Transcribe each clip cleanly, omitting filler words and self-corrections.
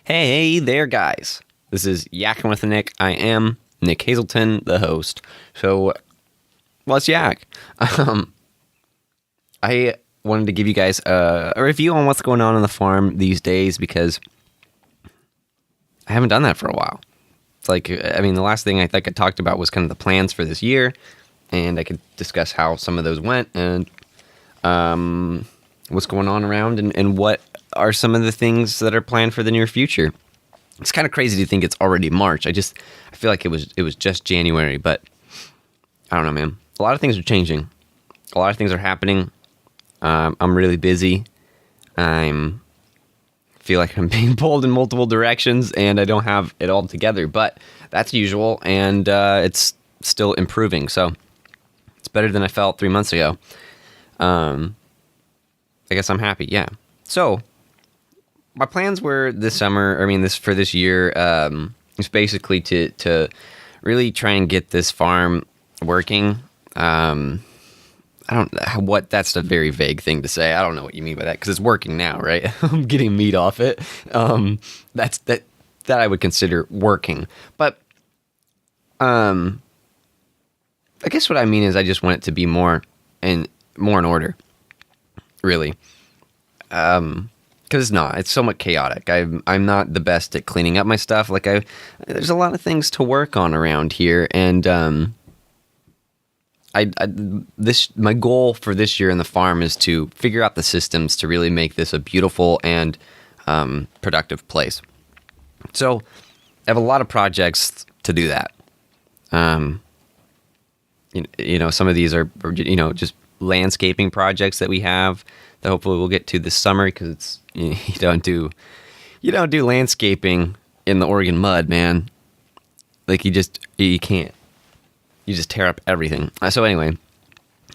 Hey there, guys. This is Yakkin with Nick. I am Nick Hazelton, the host. So, let's yak. I wanted to give you guys a review on what's going on the farm these days because I haven't done that for a while. It's like, the last thing I think I talked about was kind of the plans for this year, and I could discuss how some of those went and what's going on around and what are some of the things that are planned for the near future. It's kind of crazy to think it's already March. I feel like it was just January, but I don't know, man. A lot of things are changing. A lot of things are happening. I'm really busy. Feel like I'm being pulled in multiple directions, and I don't have it all together, but that's usual, and it's still improving, so it's better than I felt 3 months ago. I guess I'm happy, yeah. So, my plans were this year, is basically to really try and get this farm working. That's a very vague thing to say. I don't know what you mean by that, because it's working now, right? I'm getting meat off it. That I would consider working. But I guess what I mean is I just want it to be more in order, really. Because it's somewhat chaotic. I'm not the best at cleaning up my stuff. There's a lot of things to work on around here, and my goal for this year in the farm is to figure out the systems to really make this a beautiful and productive place. So I have a lot of projects to do that. Some of these are just landscaping projects that we have that hopefully we'll get to this summer, because you don't do landscaping in the Oregon mud, man. Like you can't. You just tear up everything. So anyway,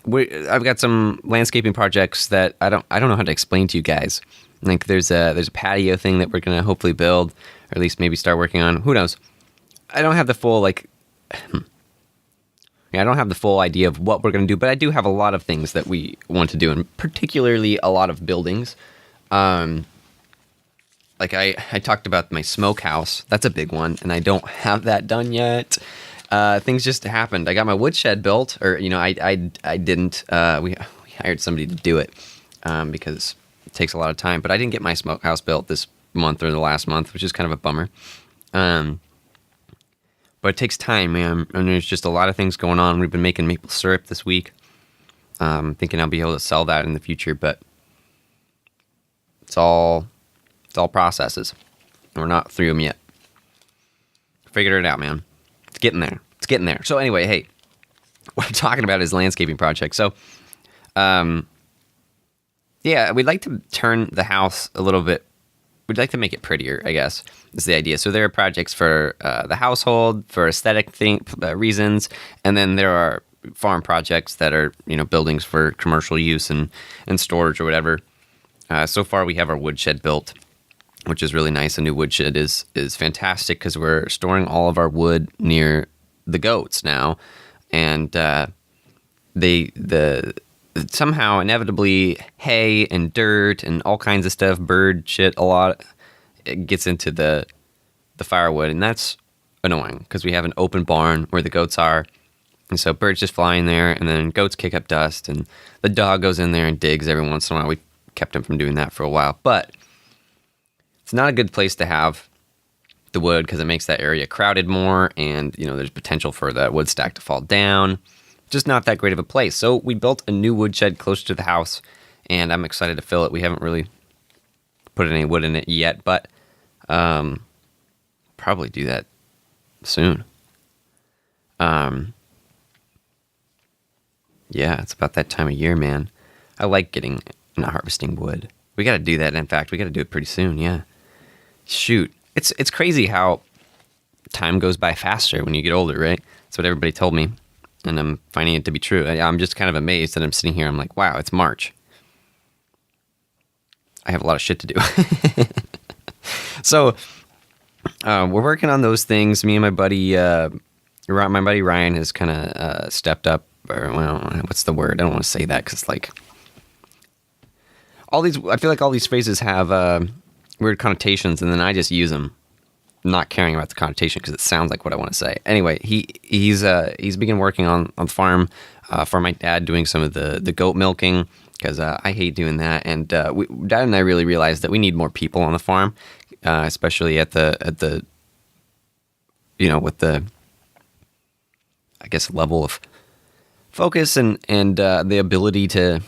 I've got some landscaping projects that I don't know how to explain to you guys. Like there's a patio thing that we're gonna hopefully build, or at least maybe start working on. Who knows? I don't have the full I don't have the full idea of what we're gonna do, but I do have a lot of things that we want to do, and particularly a lot of buildings. I talked about my smokehouse. That's a big one, and I don't have that done yet. Things just happened. I got my woodshed built, or I didn't. We hired somebody to do it because it takes a lot of time. But I didn't get my smokehouse built this month or the last month, which is kind of a bummer. But it takes time, man, and there's just a lot of things going on. We've been making maple syrup this week. Thinking I'll be able to sell that in the future, but it's all processes. We're not through them yet. Figured it out, man. It's getting there. So anyway, hey, what I'm talking about is landscaping projects. So, we'd like to turn the house a little bit. We'd like to make it prettier, I guess, is the idea. So there are projects for the household, for aesthetic reasons, and then there are farm projects that are, buildings for commercial use and storage or whatever. So far, we have our woodshed built, which is really nice. A new woodshed is fantastic because we're storing all of our wood near the goats now, and somehow inevitably hay and dirt and all kinds of stuff, bird shit, it gets into the firewood, and that's annoying because we have an open barn where the goats are, and so birds just fly in there, and then goats kick up dust, and the dog goes in there and digs every once in a while. We kept him from doing that for a while, but it's not a good place to have the wood because it makes that area crowded more, and there's potential for that wood stack to fall down. Just not that great of a place. So we built a new woodshed closer to the house, and I'm excited to fill it. We haven't really put any wood in it yet, but probably do that soon. It's about that time of year, man. I like getting and harvesting wood. We got to do that. In fact, we got to do it pretty soon. Yeah. Shoot. It's crazy how time goes by faster when you get older, right? That's what everybody told me, and I'm finding it to be true. I'm just kind of amazed that I'm sitting here. I'm like, wow, it's March. I have a lot of shit to do. So we're working on those things. Me and my buddy Ryan has kind of stepped up. Or, well, what's the word? I don't want to say that because I feel like all these phrases have weird connotations, and then I just use them, not caring about the connotation because it sounds like what I want to say. Anyway, he's begun working on the farm for my dad, doing some of the goat milking, because I hate doing that. And Dad and I really realized that we need more people on the farm, especially at the with the, I guess, level of focus and the ability to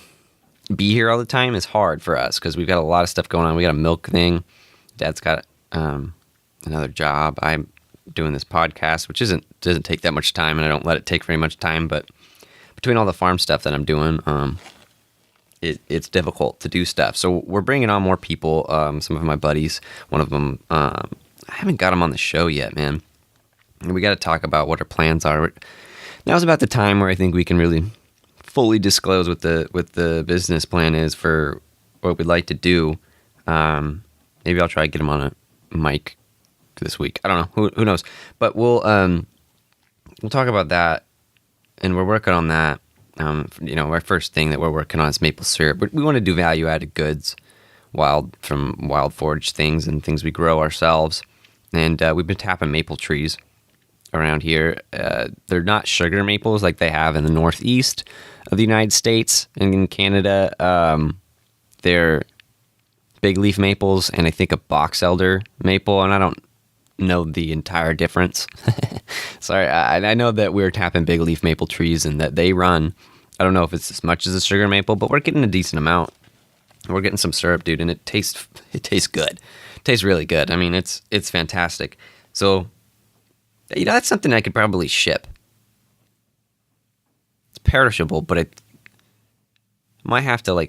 be here all the time is hard for us because we've got a lot of stuff going on. We got a milk thing. Dad's got another job. I'm doing this podcast, which doesn't take that much time, and I don't let it take very much time. But between all the farm stuff that I'm doing, it's difficult to do stuff. So we're bringing on more people. Some of my buddies. One of them, I haven't got him on the show yet, man. And we got to talk about what our plans are. Now's about the time where I think we can really fully disclose what the business plan is for what we'd like to do. Maybe I'll try to get him on a mic this week. I don't know. Who knows? But we'll talk about that, and we're working on that. Our first thing that we're working on is maple syrup. We want to do value-added goods, from wild forage things and things we grow ourselves. And we've been tapping maple trees around here. They're not sugar maples like they have in the northeast of the United States and in Canada. They're big leaf maples and I think a box elder maple, and I don't know the entire difference. Sorry, I know that we're tapping big leaf maple trees and that they run. I don't know if it's as much as a sugar maple, but we're getting a decent amount. We're getting some syrup, dude, and it tastes good. It tastes really good. I mean, it's fantastic. So, that's something I could probably ship. It's perishable, but I might have to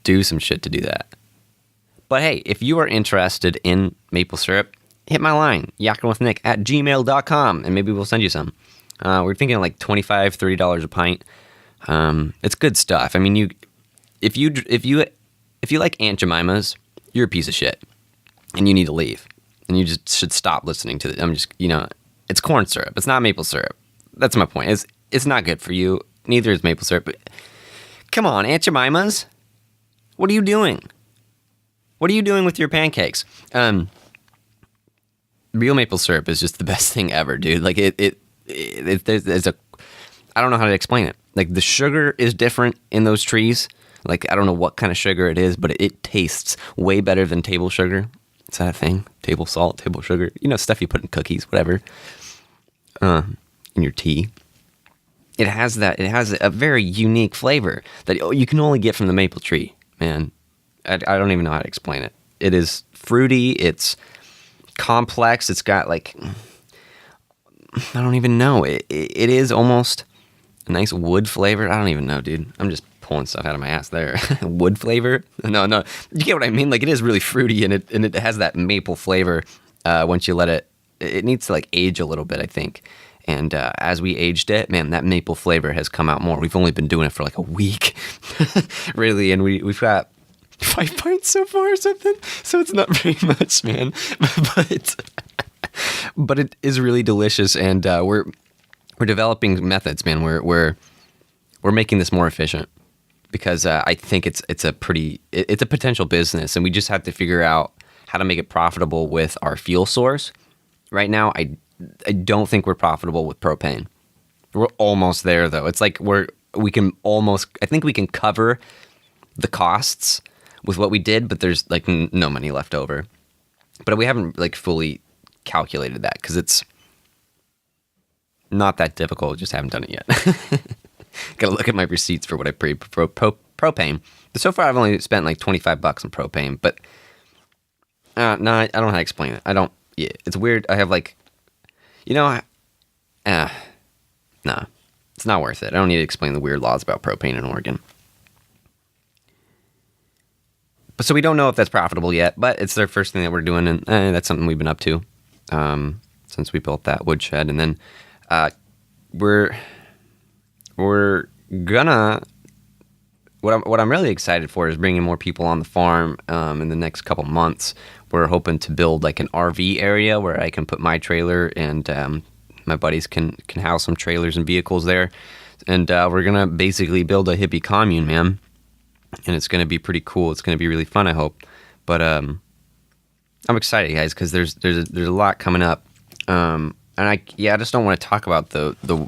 do some shit to do that. But hey, if you are interested in maple syrup, hit my line, yakkinwithnick@gmail.com, and maybe we'll send you some. We're thinking $25, $30 a pint. It's good stuff. I mean, if you like Aunt Jemima's, you're a piece of shit, and you need to leave, and you just should stop listening to it. It's corn syrup. It's not maple syrup. That's my point. It's not good for you. Neither is maple syrup. But come on, Aunt Jemima's, what are you doing? What are you doing with your pancakes? Real maple syrup is just the best thing ever, dude. There's I don't know how to explain it. The sugar is different in those trees. I don't know what kind of sugar it is, but it tastes way better than table sugar. Is that a thing? Table salt, table sugar. Stuff you put in cookies, whatever. In your tea. It has a very unique flavor that you can only get from the maple tree, man. I don't even know how to explain it. It is fruity. It's complex. It's got I don't even know. It is almost a nice wood flavor. I don't even know, dude. I'm just pulling stuff out of my ass there. Wood flavor? No. You get what I mean? It is really fruity and it has that maple flavor. Once you let it needs to age a little bit, I think. And as we aged it, man, that maple flavor has come out more. We've only been doing it for a week, really, and we've got 5 pints so far or something. So it's not very much, man. But it is really delicious, and we're developing methods, man. We're making this more efficient because I think it's a potential business, and we just have to figure out how to make it profitable with our fuel source. Right now, I don't think we're profitable with propane. We're almost there, though. It's I think we can cover the costs with what we did, but there's no money left over. But we haven't fully calculated that because it's not that difficult. Just haven't done it yet. Got to look at my receipts for what I paid for propane. But so far, I've only spent $25 on propane. But no, I don't know how to explain it. I don't. Yeah, it's weird. I have no, it's not worth it. I don't need to explain the weird laws about propane in Oregon. But so we don't know if that's profitable yet, but it's their first thing that we're doing, and that's something we've been up to since we built that woodshed. And then we're gonna what I'm really excited for is bringing more people on the farm in the next couple months. We're hoping to build an RV area where I can put my trailer and my buddies can house some trailers and vehicles there. And we're gonna basically build a hippie commune, man. And it's going to be pretty cool. It's going to be really fun, I hope. But I'm excited, guys, because there's a lot coming up, and I just don't want to talk about the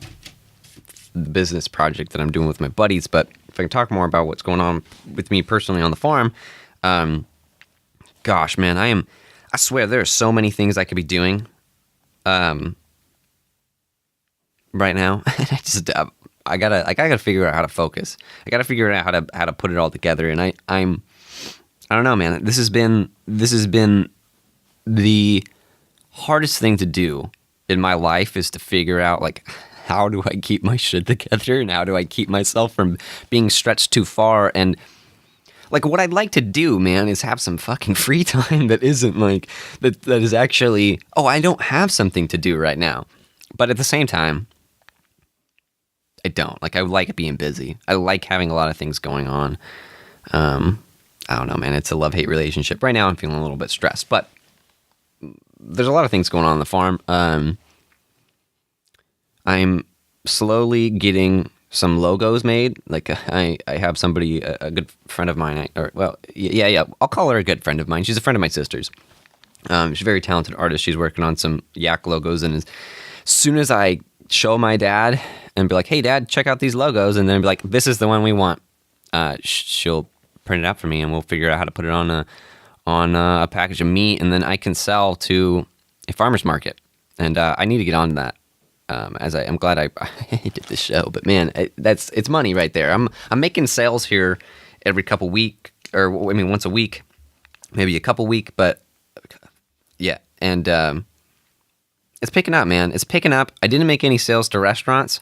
business project that I'm doing with my buddies, but if I can talk more about what's going on with me personally on the farm, gosh, man, I swear there are so many things I could be doing, right now. I gotta figure out how to focus. I gotta figure out how to put it all together. And I don't know, man. This has been the hardest thing to do in my life, is to figure out, like, how do I keep my shit together, and how do I keep myself from being stretched too far. And like, what I'd like to do, man, is have some fucking free time that isn't like that is actually, oh, I don't have something to do right now. But at the same time, I don't. Like, I like being busy. I like having a lot of things going on. I don't know, man. It's a love-hate relationship. Right now I'm feeling a little bit stressed, but there's a lot of things going on the farm. I'm slowly getting some logos made. Like, I have somebody, a good friend of mine, I'll call her a good friend of mine. She's a friend of my sister's. She's a very talented artist. She's working on some yak logos, and as soon as I show my dad and be like, hey, Dad, check out these logos, and then be like, this is the one we want, she'll print it out for me, and we'll figure out how to put it on a package of meat, and then I can sell to a farmer's market. And I need to get on that. I'm glad I did this show, but man, it's money right there. I'm making sales here every couple week, or I mean once a week, maybe a couple week, but yeah, and it's picking up, man. It's picking up. I didn't make any sales to restaurants.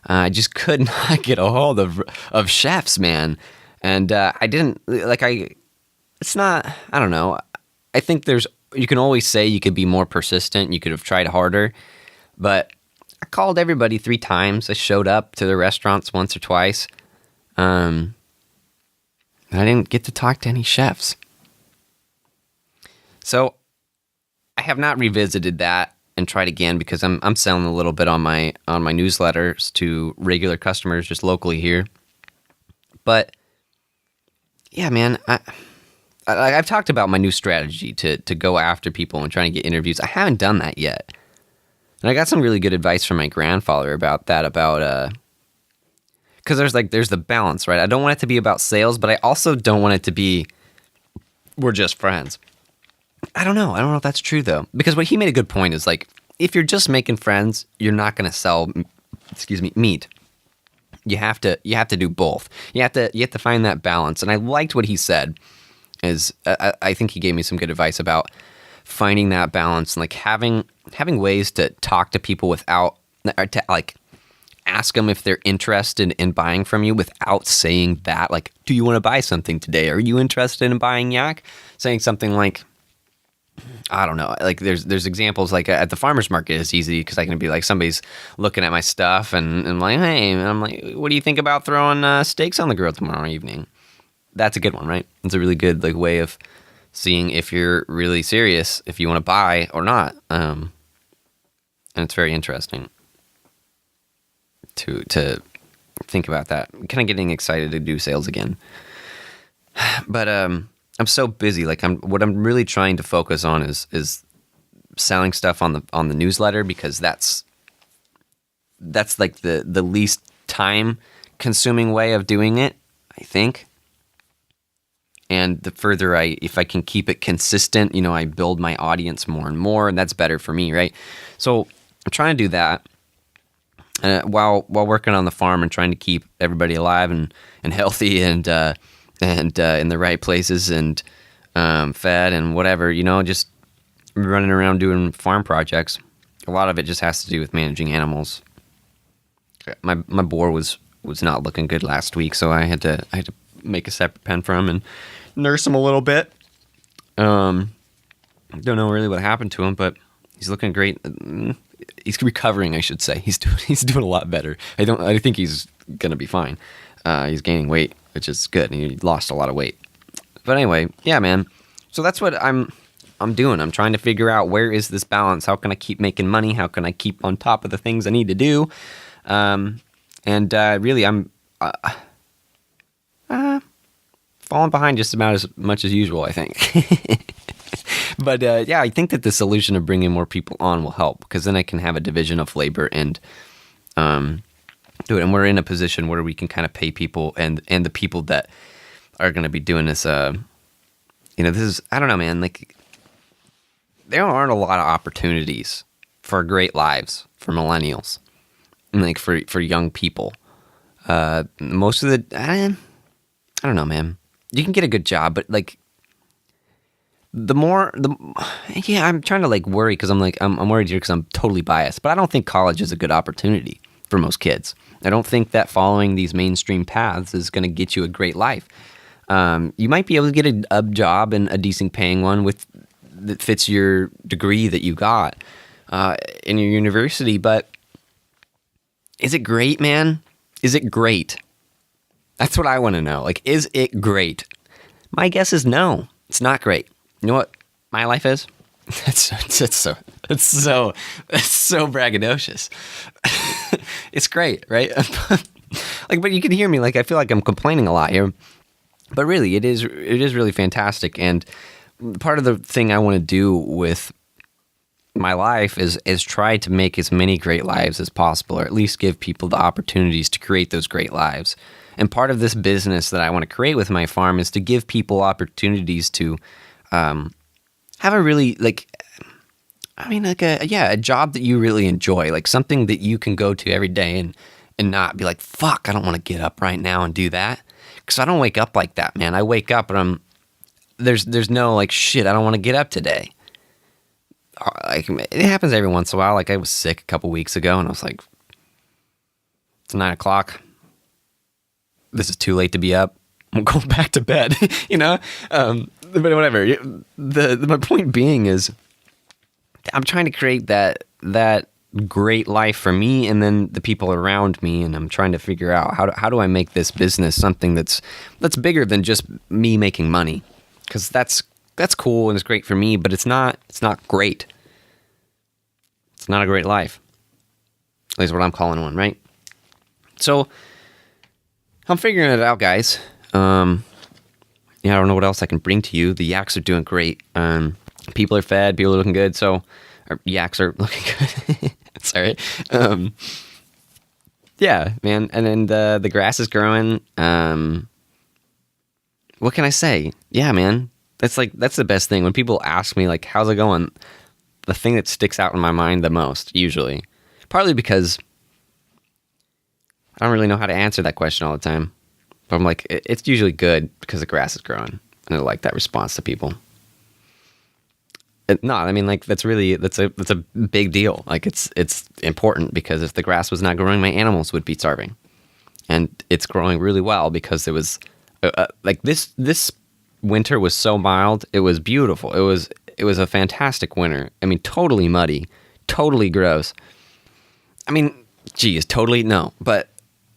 I just could not get a hold of chefs, man, and I didn't like It's not. I don't know. I think you can always say you could be more persistent. You could have tried harder, but I called everybody 3 times. I showed up to the restaurants once or twice. I didn't get to talk to any chefs. So I have not revisited that and tried again, because I'm selling a little bit on my newsletters to regular customers just locally here. But yeah, man, I've talked about my new strategy to go after people and trying to get interviews. I haven't done that yet. And I got some really good advice from my grandfather about that, because there's the balance, right? I don't want it to be about sales, but I also don't want it to be, we're just friends. I don't know if that's true, though, because what he made a good point is, like, if you're just making friends, you're not going to sell, meat. You have to do both. You have to find that balance. And I liked what he said. I think he gave me some good advice about finding that balance, and like having ways to talk to people without, or to like ask them if they're interested in buying from you without saying that, like, do you want to buy something today? Are you interested in buying yak? Saying something like, I don't know, like there's examples like at the farmer's market. It's easy because I can be like, somebody's looking at my stuff and I'm like, hey, and I'm like, what do you think about throwing steaks on the grill tomorrow evening? That's a good one, right? It's a really good like way of seeing if you're really serious, if you want to buy or not. And it's very interesting to think about that. I'm kind of getting excited to do sales again. But I'm so busy. Like what I'm really trying to focus on is selling stuff on the newsletter, because that's like the least time consuming way of doing it, I think. And the further if I can keep it consistent, I build my audience more and more, and that's better for me, right? So I'm trying to do that while working on the farm and trying to keep everybody alive and healthy and in the right places and fed and whatever, just running around doing farm projects. A lot of it just has to do with managing animals. My boar was not looking good last week, so I had to make a separate pen for him and nurse him a little bit. Don't know really what happened to him, but he's looking great. He's recovering, I should say. He's doing a lot better. I think he's gonna be fine. He's gaining weight, which is good. And he lost a lot of weight. But anyway, yeah, man. So that's what I'm doing. I'm trying to figure out, where is this balance? How can I keep making money? How can I keep on top of the things I need to do? Really, I'm falling behind just about as much as usual, I think. But yeah, I think that the solution of bringing more people on will help, because then I can have a division of labor and do it. And we're in a position where we can kind of pay people, and the people that are going to be doing this, this is, I don't know, man, like, there aren't a lot of opportunities for great lives for millennials, and like for young people. Most of I don't know, man. You can get a good job, but like I'm trying to like worry, because I'm worried here because I'm totally biased. But I don't think college is a good opportunity for most kids. I don't think that following these mainstream paths is going to get you a great life. You might be able to get a job, and a decent paying one that fits your degree that you got in your university, but is it great, man? Is it great? That's what I want to know. Like, is it great? My guess is no. It's not great. You know what my life is? It's so braggadocious. It's great, right? Like, but you can hear me. Like, I feel like I'm complaining a lot here, but really, it is really fantastic. And part of the thing I want to do with my life is try to make as many great lives as possible, or at least give people the opportunities to create those great lives. And part of this business that I want to create with my farm is to give people opportunities to have a really, a job that you really enjoy, like something that you can go to every day and not be like, fuck, I don't want to get up right now and do that. Because I don't wake up like that, man. I wake up and there's no like, shit, I don't want to get up today. Like, it happens every once in a while. Like, I was sick a couple weeks ago, and I was like, it's 9:00. This is too late to be up. I'm going back to bed, but whatever. My point being is, I'm trying to create that great life for me and then the people around me, and I'm trying to figure out how do I make this business something that's bigger than just me making money, because that's cool and it's great for me, but it's not great. It's not a great life. At least what I'm calling one, right? So I'm figuring it out, guys. I don't know what else I can bring to you. The yaks are doing great. People are fed. People are looking good. So our yaks are looking good. Sorry. Yeah, man. And then the grass is growing. What can I say? Yeah, man. That's the best thing. When people ask me, like, how's it going? The thing that sticks out in my mind the most, usually, partly because I don't really know how to answer that question all the time. But I'm like, it's usually good because the grass is growing. And I like that response to people. That's a big deal. Like, it's important, because if the grass was not growing, my animals would be starving. And it's growing really well because there was, this winter was so mild. It was beautiful. It was a fantastic winter. I mean, totally muddy, totally gross. I mean, geez, totally no. But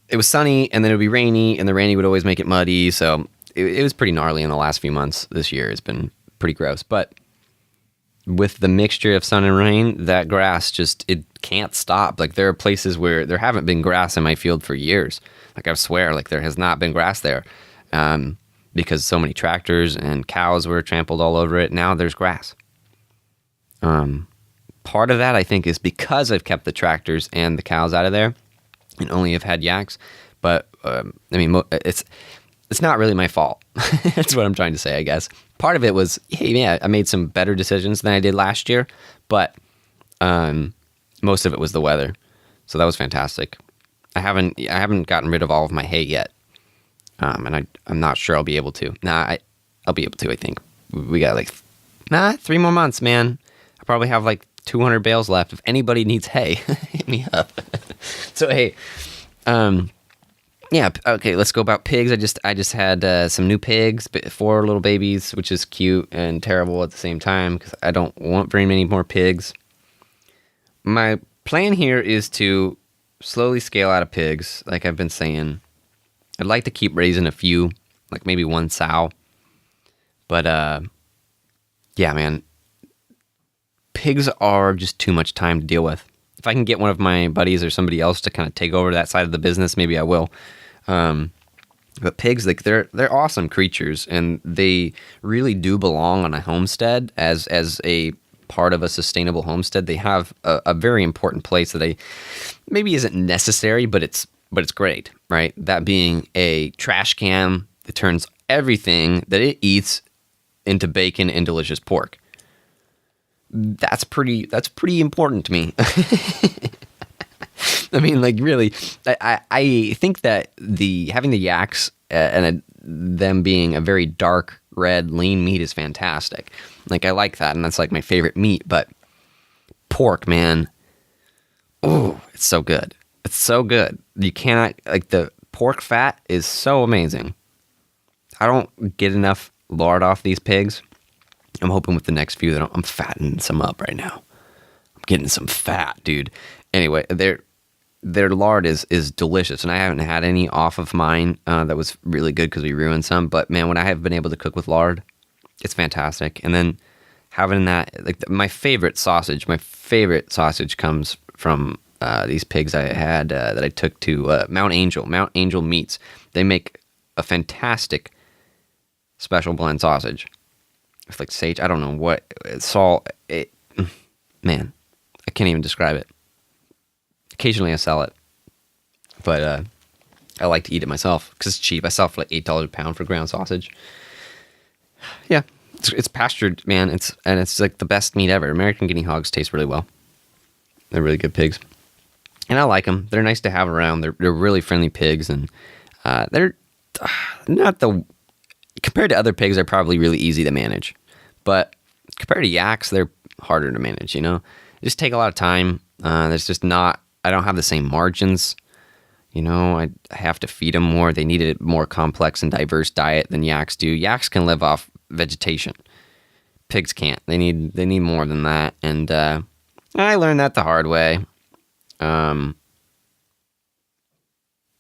it was sunny, and then it would be rainy, and the rainy would always make it muddy. So it was pretty gnarly in the last few months. This year has been pretty gross. But with the mixture of sun and rain, that grass it can't stop. Like, there are places where there haven't been grass in my field for years. Like, I swear, like, there has not been grass there. Because so many tractors and cows were trampled all over it. Now there's grass. Part of that, I think, is because I've kept the tractors and the cows out of there and only have had yaks. But, it's not really my fault. That's what I'm trying to say, I guess. Part of it was, I made some better decisions than I did last year. But most of it was the weather. So that was fantastic. I haven't gotten rid of all of my hay yet. And I'm not sure I'll be able to. I'll be able to, I think. We got 3 more months, man. I probably have 200 bales left. If anybody needs hay, hit me up. So, hey, yeah, okay, let's go about pigs. I just had some new pigs, 4 little babies, which is cute and terrible at the same time, because I don't want very many more pigs. My plan here is to slowly scale out of pigs, like I've been saying. I'd like to keep raising a few, like maybe 1 sow. But, yeah, man, pigs are just too much time to deal with. If I can get one of my buddies or somebody else to kind of take over that side of the business, maybe I will. But pigs, like they're awesome creatures, and they really do belong on a homestead as a part of a sustainable homestead. They have a very important place that maybe isn't necessary, but it's great, right? That being a trash can that turns everything that it eats into bacon and delicious pork. That's pretty important to me. I mean, like, really, I think that having the yaks and them being a very dark red lean meat is fantastic. Like, I like that, and that's like my favorite meat. But pork, man, oh, it's so good. It's so good. You cannot, like, the pork fat is so amazing. I don't get enough lard off these pigs. I'm hoping with the next few that I'm fattening some up right now. I'm getting some fat, dude. Anyway, their lard is delicious, and I haven't had any off of mine that was really good because we ruined some. But man, when I have been able to cook with lard, it's fantastic. And then having that, like, my favorite sausage comes from these pigs I had that I took to Mount Angel Meats. They make a fantastic special blend sausage with like sage. I don't know what salt. Man, I can't even describe it. Occasionally I sell it, but I like to eat it myself because it's cheap. I sell it for like $8 a pound for ground sausage. Yeah, it's pastured, man. It's like the best meat ever. American guinea hogs taste really well. They're really good pigs, and I like them. They're nice to have around. They're really friendly pigs, and they're not compared to other pigs. They're probably really easy to manage, but compared to yaks, they're harder to manage. You know, they just take a lot of time. There's just not. I don't have the same margins. You know, I have to feed them more. They need a more complex and diverse diet than yaks do. Yaks can live off vegetation. Pigs can't. They need more than that. And I learned that the hard way. I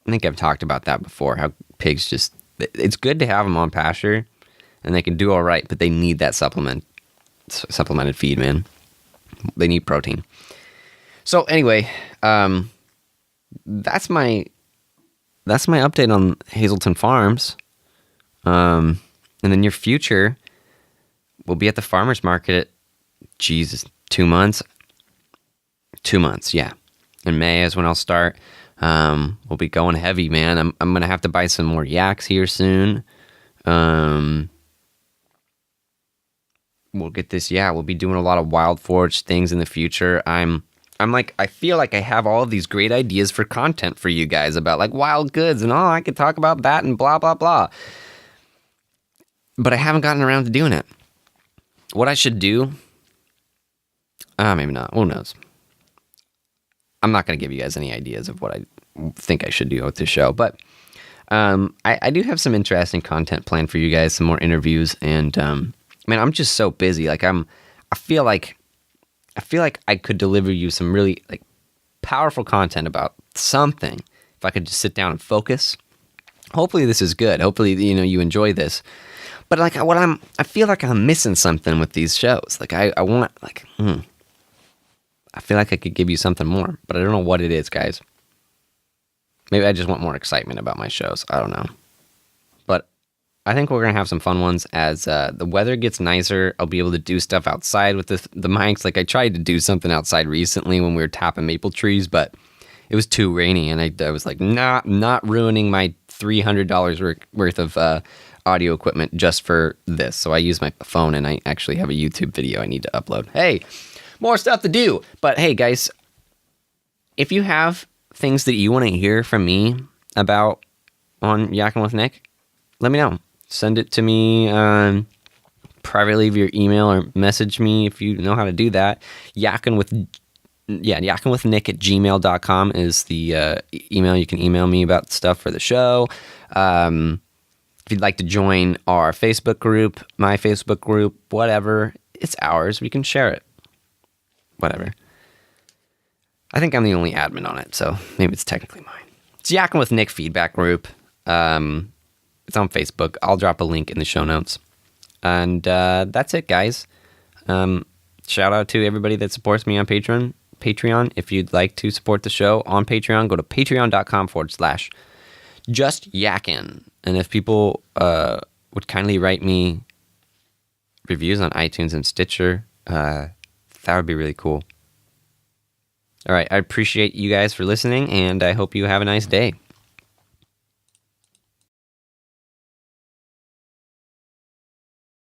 think I've talked about that before, how pigs just... It's good to have them on pasture, and they can do all right, but they need that supplemented feed, man. They need protein. So anyway, that's my update on Hazelton Farms. In the near future, we'll be at the farmers market at 2 months. 2 months, yeah. In May is when I'll start. We'll be going heavy, man. I'm gonna have to buy some more yaks here soon. We'll get this. Yeah, we'll be doing a lot of wild forage things in the future. I feel like I have all of these great ideas for content for you guys about like wild goods and I could talk about that and blah, blah, blah. But I haven't gotten around to doing it. What I should do, maybe not. Who knows? I'm not going to give you guys any ideas of what I think I should do with this show. But I do have some interesting content planned for you guys, some more interviews. And man, I'm just so busy. Like I feel like I could deliver you some really like powerful content about something if I could just sit down and focus. Hopefully this is good. Hopefully, you enjoy this. But like I feel like I'm missing something with these shows. Like I want like I feel like I could give you something more, but I don't know what it is, guys. Maybe I just want more excitement about my shows. I don't know. But I think we're going to have some fun ones as the weather gets nicer. I'll be able to do stuff outside with the mics. Like I tried to do something outside recently when we were tapping maple trees, but it was too rainy, and I was like, not ruining my $300 worth of audio equipment just for this. So I use my phone, and I actually have a YouTube video I need to upload. Hey, more stuff to do. But hey, guys, if you have things that you want to hear from me about on Yakkin with Nick, let me know. Send it to me privately via email or message me if you know how to do that. yakkinwithnick@gmail.com is the email. You can email me about stuff for the show. If you'd like to join our Facebook group, my Facebook group, whatever, it's ours. We can share it. Whatever. I think I'm the only admin on it, so maybe it's technically mine. It's Yakkin with Nick feedback group. It's on Facebook. I'll drop a link in the show notes. And that's it, guys. Shout out to everybody that supports me on Patreon. If you'd like to support the show on Patreon, go to patreon.com/JakkinWithNick. just Yakkin. And if people would kindly write me reviews on iTunes and Stitcher, that would be really cool. All right, I appreciate you guys for listening, and I hope you have a nice day.